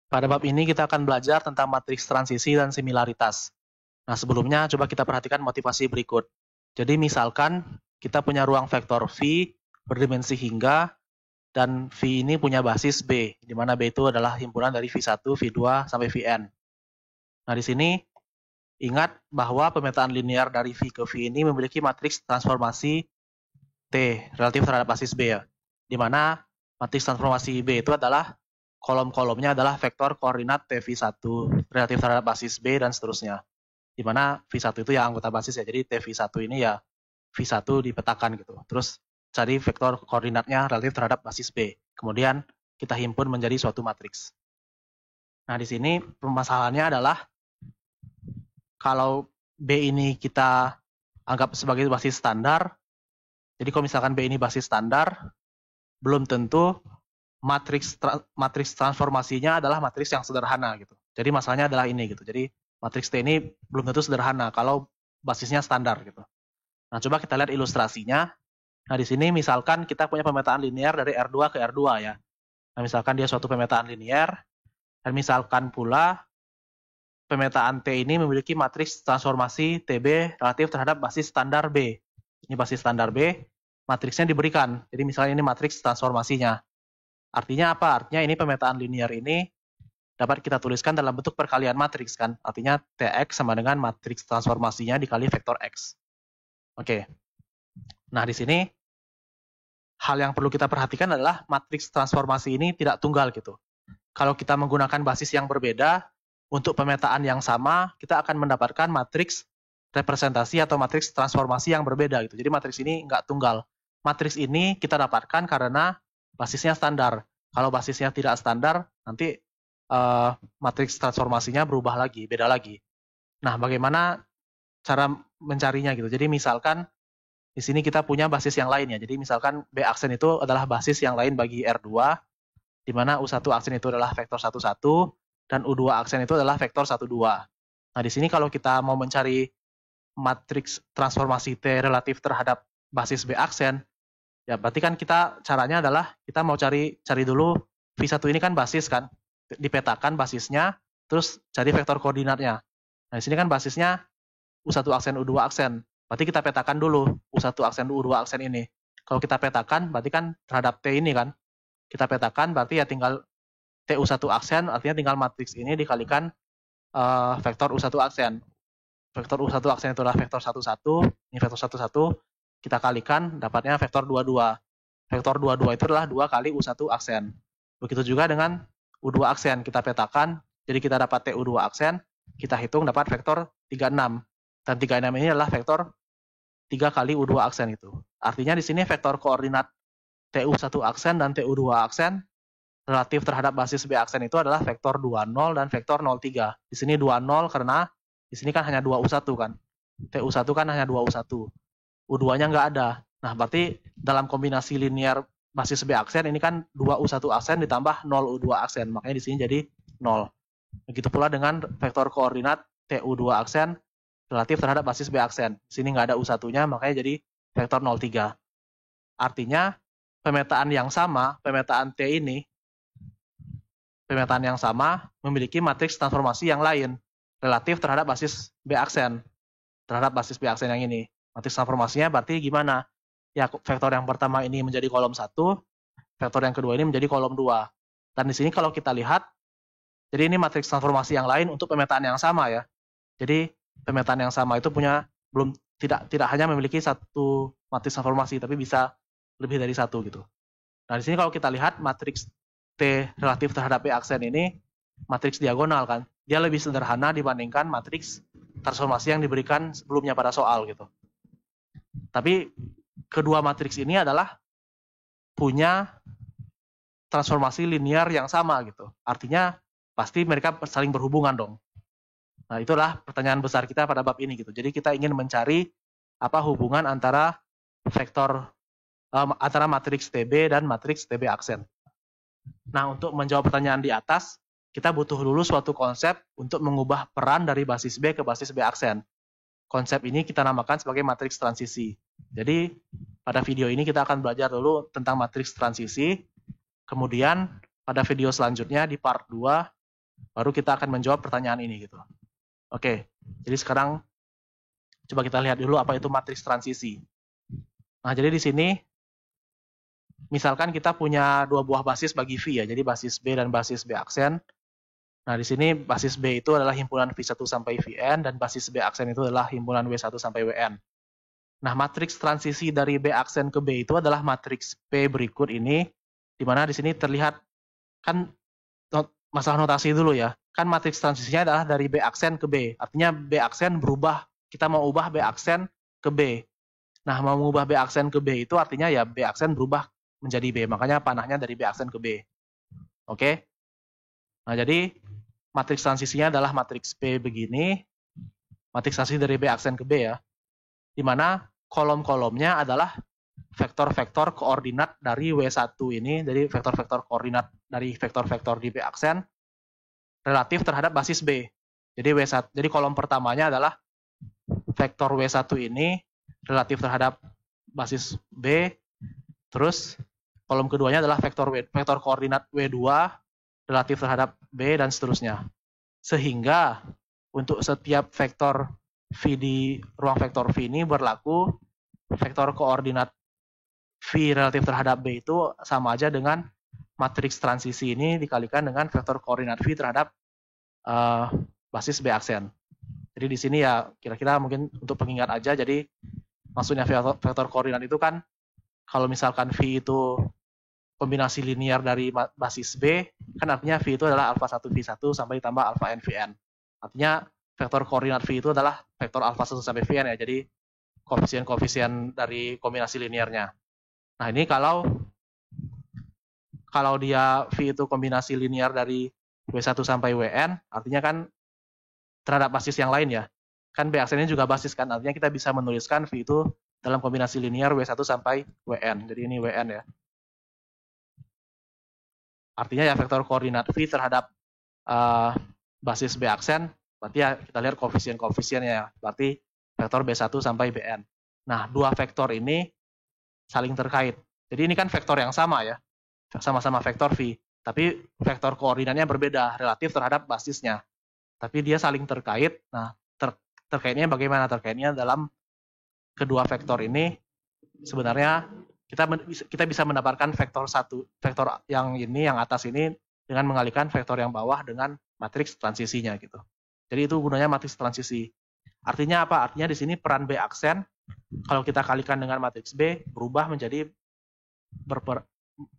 Pada bab ini kita akan belajar tentang matriks transisi dan similaritas. Nah, sebelumnya coba kita perhatikan motivasi berikut. Jadi misalkan kita punya ruang vektor V berdimensi hingga, dan V ini punya basis B, di mana B itu adalah himpunan dari V1, V2, sampai Vn. Nah, di sini ingat bahwa pemetaan linear dari V ke V ini memiliki matriks transformasi T relatif terhadap basis B ya. Di mana matriks transformasi B itu adalah kolom-kolomnya adalah vektor koordinat TV1 relatif terhadap basis B dan seterusnya. Di mana V1 itu ya anggota basis ya. Jadi TV1 ini ya V1 dipetakan gitu. Terus cari vektor koordinatnya relatif terhadap basis B. Kemudian kita himpun menjadi suatu matriks. Nah, di sini permasalahannya adalah kalau B ini kita anggap sebagai basis standar. Jadi kalau misalkan B ini basis standar, belum tentu matriks transformasinya adalah matriks yang sederhana gitu. Jadi masalahnya adalah ini gitu. Jadi matriks T ini belum tentu sederhana kalau basisnya standar gitu. Nah, coba kita lihat ilustrasinya. Nah, di sini misalkan kita punya pemetaan linear dari R2 ke R2 ya. Nah, misalkan dia suatu pemetaan linear, dan misalkan pula pemetaan T ini memiliki matriks transformasi TB relatif terhadap basis standar B. Ini basis standar B, matriksnya diberikan. Jadi misalnya ini matriks transformasinya. Artinya apa? Artinya ini pemetaan linear ini dapat kita tuliskan dalam bentuk perkalian matriks kan. Artinya Tx sama dengan matriks transformasinya dikali vektor X. Oke. Nah, di sini hal yang perlu kita perhatikan adalah matriks transformasi ini tidak tunggal gitu. Kalau kita menggunakan basis yang berbeda untuk pemetaan yang sama, kita akan mendapatkan matriks representasi atau matriks transformasi yang berbeda gitu. Jadi matriks ini nggak tunggal. Matriks ini kita dapatkan karena basisnya standar. Kalau basisnya tidak standar, nanti matriks transformasinya berubah lagi, beda lagi. Nah, bagaimana cara mencarinya gitu? Jadi misalkan di sini kita punya basis yang lain ya. Jadi misalkan B aksen itu adalah basis yang lain bagi R2, di mana U1 aksen itu adalah vektor 11, dan U2 aksen itu adalah vektor 12. Nah, di sini kalau kita mau mencari matriks transformasi T relatif terhadap basis B aksen, ya berarti kan kita caranya adalah kita mau cari dulu V1 ini kan basis kan, dipetakan basisnya, terus cari vektor koordinatnya. Nah, di sini kan basisnya U1 aksen, U2 aksen. Berarti kita petakan dulu U1 aksen, U2 aksen ini. Kalau kita petakan, berarti kan terhadap T ini kan. Kita petakan, berarti ya tinggal TU1 aksen, artinya tinggal matriks ini dikalikan vektor U1 aksen. Vektor U1 aksen itu adalah vektor 11, ini vektor 11, kita kalikan, dapatnya vektor 22. Vektor 22 itu adalah 2 kali U1 aksen. Begitu juga dengan U2 aksen, kita petakan, jadi kita dapat TU2 aksen, kita hitung dapat vektor 36. Dan 36 ini adalah vektor 3 kali U2 aksen itu. Artinya di sini vektor koordinat TU1 aksen dan TU2 aksen relatif terhadap basis B aksen itu adalah vektor 20 dan vektor 03. Di sini 20 karena di sini kan hanya 2U1 kan. TU1 kan hanya 2U1. U2-nya nggak ada. Nah, berarti dalam kombinasi linear basis B aksen ini kan 2U1 aksen ditambah 0U2 aksen. Makanya di sini jadi 0. Begitu pula dengan vektor koordinat TU2 aksen relatif terhadap basis B aksen. Di sini nggak ada U1-nya, makanya jadi vektor 03. Artinya pemetaan yang sama, pemetaan T ini, pemetaan yang sama memiliki matriks transformasi yang lain relatif terhadap basis B aksen. Terhadap basis B aksen yang ini. Matriks transformasinya berarti gimana? Ya, vektor yang pertama ini menjadi kolom 1, vektor yang kedua ini menjadi kolom 2. Dan di sini kalau kita lihat, jadi ini matriks transformasi yang lain untuk pemetaan yang sama ya. Jadi pemetaan yang sama itu punya tidak hanya memiliki satu matriks transformasi, tapi bisa lebih dari satu gitu. Nah, di sini kalau kita lihat matriks T relatif terhadap B aksen ini matriks diagonal kan. Dia lebih sederhana dibandingkan matriks transformasi yang diberikan sebelumnya pada soal gitu. Tapi kedua matriks ini adalah punya transformasi linear yang sama gitu. Artinya pasti mereka saling berhubungan dong. Nah, itulah pertanyaan besar kita pada bab ini gitu. Jadi kita ingin mencari apa hubungan antara vektor antara matriks TB dan matriks TB aksen. Nah, untuk menjawab pertanyaan di atas, kita butuh dulu suatu konsep untuk mengubah peran dari basis B ke basis B aksen. Konsep ini kita namakan sebagai matriks transisi. Jadi, pada video ini kita akan belajar dulu tentang matriks transisi. Kemudian, pada video selanjutnya di part 2, baru kita akan menjawab pertanyaan ini gitu. Oke, jadi sekarang coba kita lihat dulu apa itu matriks transisi. Nah, jadi di sini misalkan kita punya dua buah basis bagi V ya, jadi basis B dan basis B aksen. Nah, di sini basis B itu adalah himpunan V1 sampai Vn, dan basis B aksen itu adalah himpunan W1 sampai Wn. Nah, matriks transisi dari B aksen ke B itu adalah matriks P berikut ini, di mana di sini terlihat, kan masalah notasi dulu ya, kan matriks transisinya adalah dari B aksen ke B, artinya B aksen berubah, kita mau ubah B aksen ke B. Nah, mau mengubah B aksen ke B itu artinya ya B aksen berubah menjadi B, makanya panahnya dari B aksen ke B. Oke? Nah, jadi matriks transisinya adalah matriks P begini, matriks transisi dari B aksen ke B ya, di mana kolom-kolomnya adalah vektor-vektor koordinat dari W1 ini, jadi vektor-vektor koordinat dari vektor-vektor di B aksen relatif terhadap basis B. Jadi W1, jadi kolom pertamanya adalah vektor W1 ini relatif terhadap basis B, terus kolom keduanya adalah vektor koordinat W2 relatif terhadap B, dan seterusnya. Sehingga untuk setiap vektor V di ruang vektor V ini berlaku vektor koordinat V relatif terhadap B itu sama aja dengan matriks transisi ini dikalikan dengan vektor koordinat V terhadap basis B aksen. Jadi di sini ya kira-kira mungkin untuk pengingat aja, jadi maksudnya vektor koordinat itu kan kalau misalkan V itu kombinasi linear dari basis B, kan artinya V itu adalah alfa 1 V1 sampai ditambah alfa n Vn. Artinya vektor koordinat V itu adalah vektor alfa 1 sampai Vn ya, jadi koefisien-koefisien dari kombinasi linearnya. Nah, ini kalau dia V itu kombinasi linear dari W1 sampai Wn, artinya kan terhadap basis yang lain ya. Kan B aksen ini juga basis kan, artinya kita bisa menuliskan V itu dalam kombinasi linear W1 sampai Wn. Jadi ini Wn ya. Artinya ya vektor koordinat V terhadap basis B aksen, berarti ya kita lihat koefisien-koefisiennya ya, berarti vektor B1 sampai Bn. Nah, dua vektor ini saling terkait. Jadi ini kan vektor yang sama ya, sama-sama vektor V, tapi vektor koordinatnya berbeda relatif terhadap basisnya. Tapi dia saling terkait. Nah, terkaitnya bagaimana? Terkaitnya dalam kedua vektor ini sebenarnya kita bisa mendapatkan vektor yang ini, yang atas ini, dengan mengalihkan vektor yang bawah dengan matriks transisinya gitu. Jadi itu gunanya matriks transisi. Artinya apa? Artinya di sini peran B aksen kalau kita kalikan dengan matriks B berubah menjadi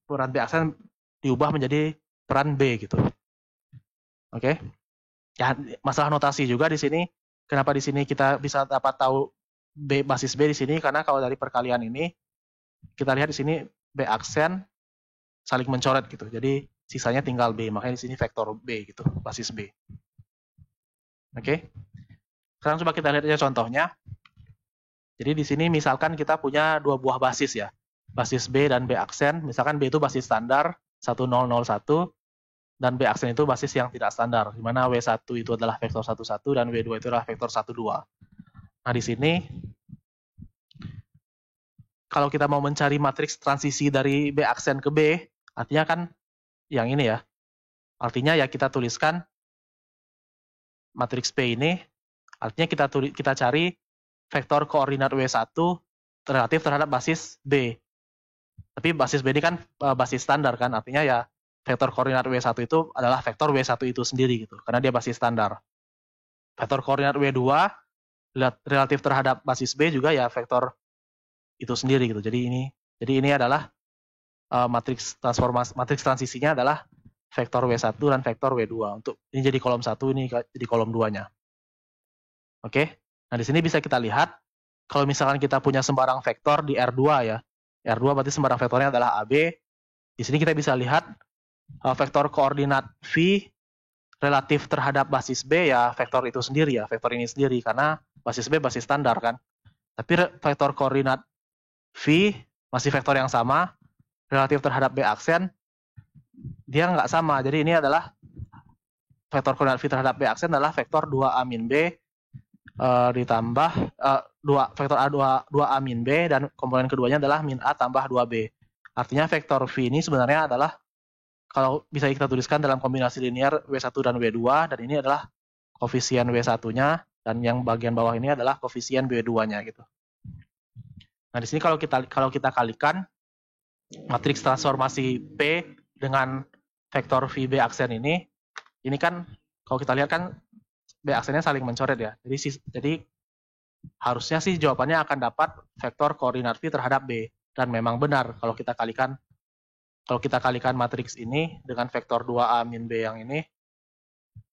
peran B aksen diubah menjadi peran B gitu. Oke? Ya, masalah notasi juga di sini. Kenapa di sini kita bisa dapat tahu basis B di sini? Karena kalau dari perkalian ini kita lihat di sini B aksen saling mencoret gitu. Jadi sisanya tinggal B, makanya di sini vektor B gitu, basis B. Oke. Sekarang coba kita lihat aja contohnya. Jadi di sini misalkan kita punya dua buah basis ya. Basis B dan B aksen. Misalkan B itu basis standar 1001 dan B aksen itu basis yang tidak standar, di mana W1 itu adalah vektor 11 dan W2 itu adalah vektor 12. Nah, di sini kalau kita mau mencari matriks transisi dari B aksen ke B, artinya kan yang ini ya. Artinya ya kita tuliskan matriks P ini, artinya kita cari vektor koordinat W1 relatif terhadap basis B. Tapi basis B ini kan basis standar kan, artinya ya vektor koordinat W1 itu adalah vektor W1 itu sendiri gitu, karena dia basis standar. Vektor koordinat W2 relatif terhadap basis B juga ya vektor itu sendiri gitu. Jadi ini adalah matriks transisinya adalah vektor W1 dan vektor W2. Untuk ini jadi kolom 1, ini jadi kolom 2-nya. Oke. Nah, di sini bisa kita lihat kalau misalkan kita punya sembarang vektor di R2 ya. R2 berarti sembarang vektornya adalah AB. Di sini kita bisa lihat vektor koordinat V relatif terhadap basis B ya vektor itu sendiri ya, vektor ini sendiri, karena basis B basis standar kan. Tapi vektor koordinat V masih vektor yang sama, relatif terhadap B aksen, dia nggak sama. Jadi ini adalah vektor koordinat V terhadap B aksen adalah vektor 2A min B ditambah vektor A 2A min B, dan komponen keduanya adalah min A tambah 2B. Artinya vektor V ini sebenarnya adalah kalau bisa kita tuliskan dalam kombinasi linear W1 dan W2, dan ini adalah koefisien W1-nya, dan yang bagian bawah ini adalah koefisien W2-nya gitu. Nah, di sini kalau kita kalikan matriks transformasi P dengan vektor VB aksen ini kan kalau kita lihat kan B aksennya saling mencoret ya. Jadi harusnya sih jawabannya akan dapat vektor koordinat V terhadap B, dan memang benar kalau kita kalikan matriks ini dengan vektor 2A min B yang ini,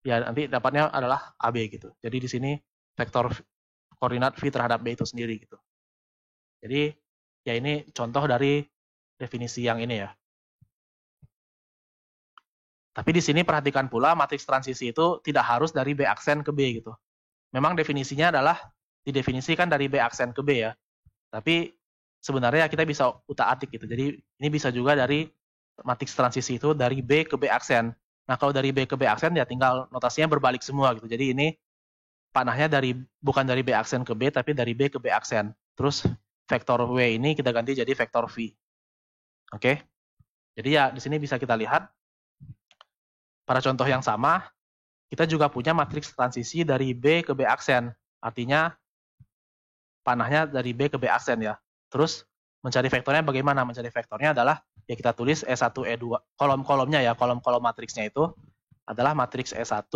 ya nanti dapatnya adalah AB gitu. Jadi di sini vektor koordinat V terhadap B itu sendiri gitu. Jadi ya ini contoh dari definisi yang ini ya. Tapi di sini perhatikan pula matriks transisi itu tidak harus dari B aksen ke B gitu. Memang definisinya adalah didefinisikan dari B aksen ke B ya. Tapi sebenarnya kita bisa utak-atik gitu. Jadi ini bisa juga dari matriks transisi itu dari B ke B aksen. Nah, kalau dari B ke B aksen ya tinggal notasinya berbalik semua gitu. Jadi ini panahnya bukan dari B aksen ke B, tapi dari B ke B aksen. Terus vektor W ini kita ganti jadi vektor V. Oke? Jadi ya di sini bisa kita lihat pada contoh yang sama, kita juga punya matriks transisi dari B ke B aksen. Artinya panahnya dari B ke B aksen ya. Terus mencari vektornya bagaimana? Mencari vektornya adalah ya kita tulis E1, E2, kolom-kolomnya ya, kolom-kolom matriksnya itu adalah matriks E1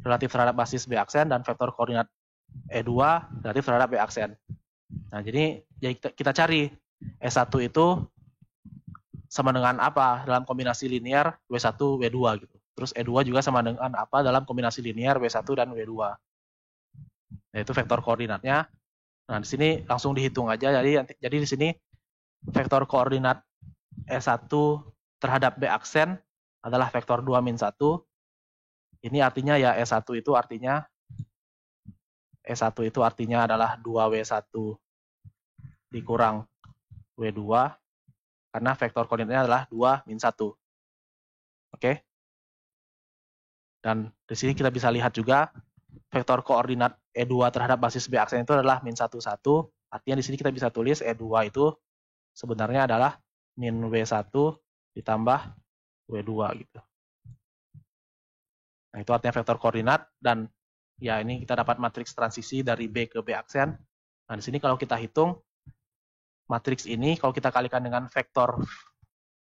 relatif terhadap basis B aksen dan vektor koordinat E2 relatif terhadap B aksen. Nah, jadi ya kita cari E1 itu sama dengan apa dalam kombinasi linear W1, W2 gitu. Terus E2 juga sama dengan apa dalam kombinasi linear W1 dan W2. Yaitu vektor koordinatnya. Nah, di sini langsung dihitung aja. Jadi di sini vektor koordinat E1 terhadap B aksen adalah vektor 2 min 1. Ini artinya ya E1 itu artinya adalah 2W1 dikurang W2 karena vektor koordinatnya adalah 2 min 1. Oke? Dan di sini kita bisa lihat juga vektor koordinat E2 terhadap basis B aksen itu adalah min 1, 1. Artinya di sini kita bisa tulis E2 itu sebenarnya adalah min W1 ditambah W2 gitu. Nah, itu artinya vektor koordinat, dan ya ini kita dapat matriks transisi dari B ke B aksen. Nah, di sini kalau kita hitung matriks ini, kalau kita kalikan dengan vektor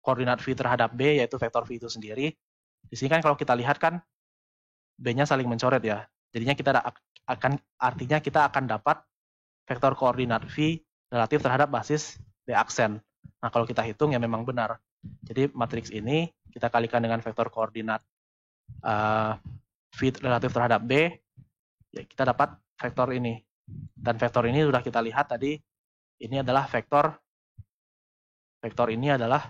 koordinat V terhadap B, yaitu vektor V itu sendiri, di sini kan kalau kita lihat kan B-nya saling mencoret ya. Jadinya artinya kita akan dapat vektor koordinat V relatif terhadap basis B aksen. Nah, kalau kita hitung ya memang benar. Jadi matriks ini kita kalikan dengan vektor koordinat V relatif terhadap B, ya kita dapat vektor ini. Dan vektor ini sudah kita lihat tadi, ini adalah vektor ini adalah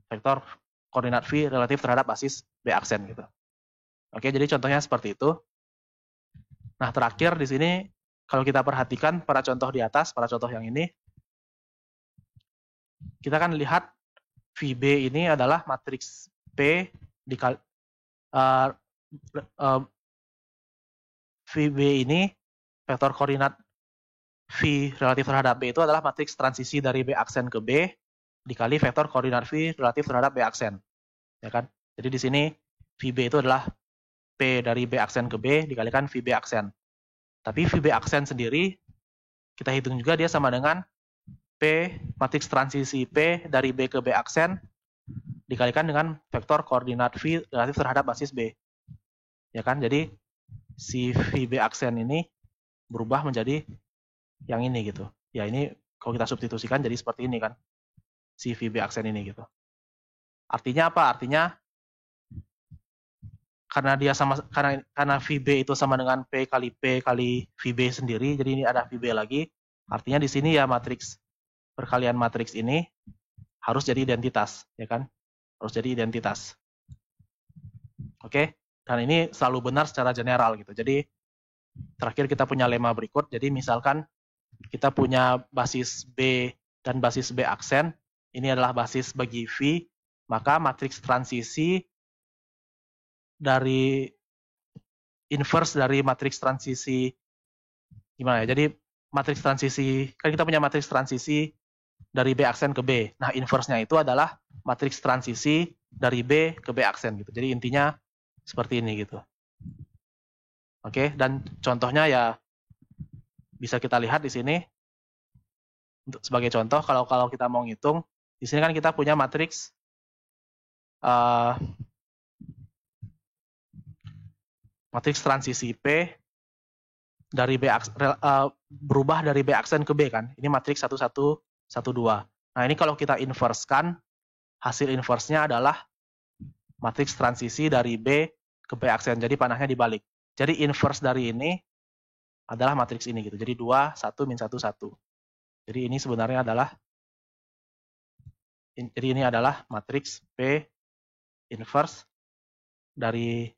vektor koordinat V relatif terhadap basis B aksen gitu. Oke, jadi contohnya seperti itu. Nah, terakhir di sini kalau kita perhatikan pada contoh di atas, pada contoh yang ini, kita akan lihat VB ini adalah matriks P dikali VB ini vektor koordinat V relatif terhadap B itu adalah matriks transisi dari B aksen ke B dikali vektor koordinat V relatif terhadap B aksen. Ya kan? Jadi di sini VB itu adalah P dari B aksen ke B dikalikan VB aksen. Tapi VB aksen sendiri kita hitung juga dia sama dengan P matriks transisi P dari B ke B aksen dikalikan dengan vektor koordinat V relatif terhadap basis B. Ya kan? Jadi si VB aksen ini berubah menjadi yang ini gitu. Ya ini kalau kita substitusikan jadi seperti ini kan. Si VB aksen ini gitu. Artinya apa? Artinya karena VB itu sama dengan P kali VB sendiri, jadi ini ada VB lagi. Artinya di sini ya matriks perkalian matriks ini harus jadi identitas, ya kan? Harus jadi identitas. Oke? Dan ini selalu benar secara general gitu. Jadi terakhir kita punya lema berikut. Jadi misalkan kita punya basis B dan basis B aksen, ini adalah basis bagi V, maka matriks transisi dari inverse dari matriks transisi gimana ya? Jadi matriks transisi, kan kita punya matriks transisi dari B aksen ke B. Nah, inverse-nya itu adalah matriks transisi dari B ke B aksen gitu. Jadi intinya seperti ini gitu. Oke, dan contohnya ya bisa kita lihat di sini. Untuk sebagai contoh, kalau kita mau ngitung, di sini kan kita punya matriks matriks transisi P dari B berubah dari B aksen ke B kan. Ini matriks 1 1 1 2. Nah, ini kalau kita inverse-kan, hasil inverse-nya adalah matriks transisi dari B ke B aksen. Jadi panahnya dibalik. Jadi inverse dari ini adalah matriks ini gitu. Jadi 2 1 min 1 1. Jadi ini sebenarnya adalah matriks P inverse dari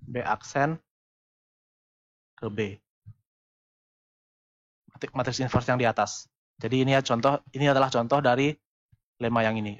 B aksen ke B. Matriks inverse yang di atas. Jadi ini adalah contoh dari lemma yang ini.